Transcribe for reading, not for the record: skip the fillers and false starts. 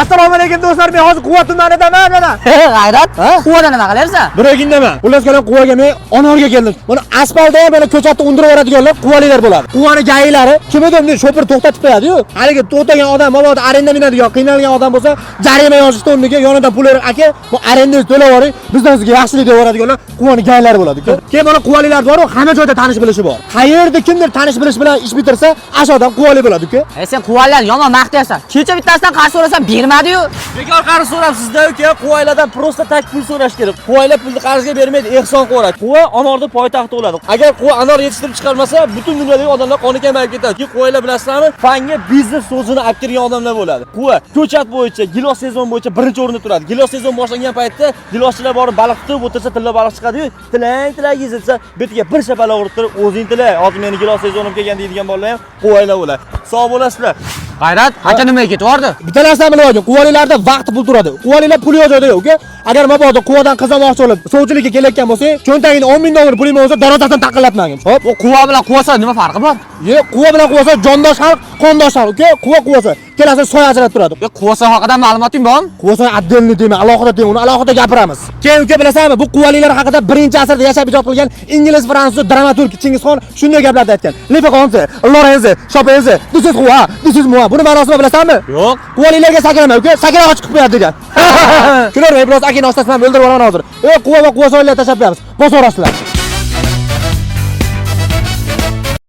Assalomu alaykum do'stlar, men hozir Quva tumanidaman mana. G'ayrat, Quvadan nima qilyapsan? Bir indama. Xullas kelam Quvaga men Onorga keldim. Mana asfaltda ham mana ko'chatni undirib yuboradiganlar Quvalilar bo'ladi. Quvani gaylari kim edi endi shopir to'xtatib qo'yadi-yu. Haligi to'xtagan odam, mabodo arenda minadigan, qiynalgan odam bo'lsa, jarima yozishdi o'rniga yonidan pul berib, aka, bu arendangizni to'lab yuboring, bizdan sizga yaxshilik deb yuboradiganlar Quvani gaylari bo'ladi-ku. Keyin mana Quvalilar bor-ku, hamma joyda tanish bilishi bor. Qayerda kimdir tanish bilish bilan ish bitirsa, ash odam Quvali bo'ladi-ku. Sen Quvalar yomon maqtayapsan. Kecha bittasidan qarz so'rasam bermadi-yu. Bekor qarz so'rabsizda uka, Quvaylardan prosta tak pul so'rash kerak. Quvaylar pulni qarzga bermaydi, ehson qo'radi. Quva anorning poytaxti bo'ladi. Agar Quva anor yetishtirib chiqarmasa, butun dunyodagi odamlar qoni kamayib ketadi. Ki Quvaylar bilasizlarmi? Fanga biznes so'zini olib kirgan odamlar bo'ladi. Quva ko'chat bo'yicha, gilos sezon bo'yicha birinchi o'rinda turadi. Gilos sezon boshlangan paytda giloschilar borib baliq tutib o'tirsa, tilla baliq chiqadi-yu, tilang yezilsa, betiga bir shapaloq urib turib, o'zing tila, hozir meni gilos sezonim kelgan deydigan bolalar ham Quvaylar bo'ladi. Sog' bo'lasizlar. G'ayrat, aka nimaga ketyordi? Bitta narsani bilib olgin, Quvalilarda vaqt pul turadi. Quvalilar pul yo'q-joyda yo'q, uka. Agar mabodo Quvadan qizmoqchi bo'lib, sovchilikka kelayotgan bo'lsang, cho'ntagingda 10 ming dollar puling bo'lsa, darvozasini taqillatmagin. Hop, Bu Quva bilan Quvasa nima farqi bor? Quva bilan Quvasa jondosh xalq, qondosh xalq, uka. Quvasa kelasi soy ajratib turadi. Quvasa haqida ma'lumoting bormi? Quvasa отдельный deyman, alohida deyman, uni alohida gapiramiz. Keyin uka bilasanmi, bu Quvalilar haqida 1-asrda yashab ijod qilgan ingliz fransuz dramaturg Chingizxon shunday gaplarni aytgan. Lefakonse, Lorenze, Chopinze, this is Quva, this is Moa. Buni ma'nosini bilasanmi? Yo'q. Quvalilarga sakrama, uka. Sakrag'och chiqib qo'yadi degan. Kular, men biroz akini ostasidan o'ldirib olaman hozir. Quva va Quva soylarga tashlab qo'yamiz. Bosorasizlar.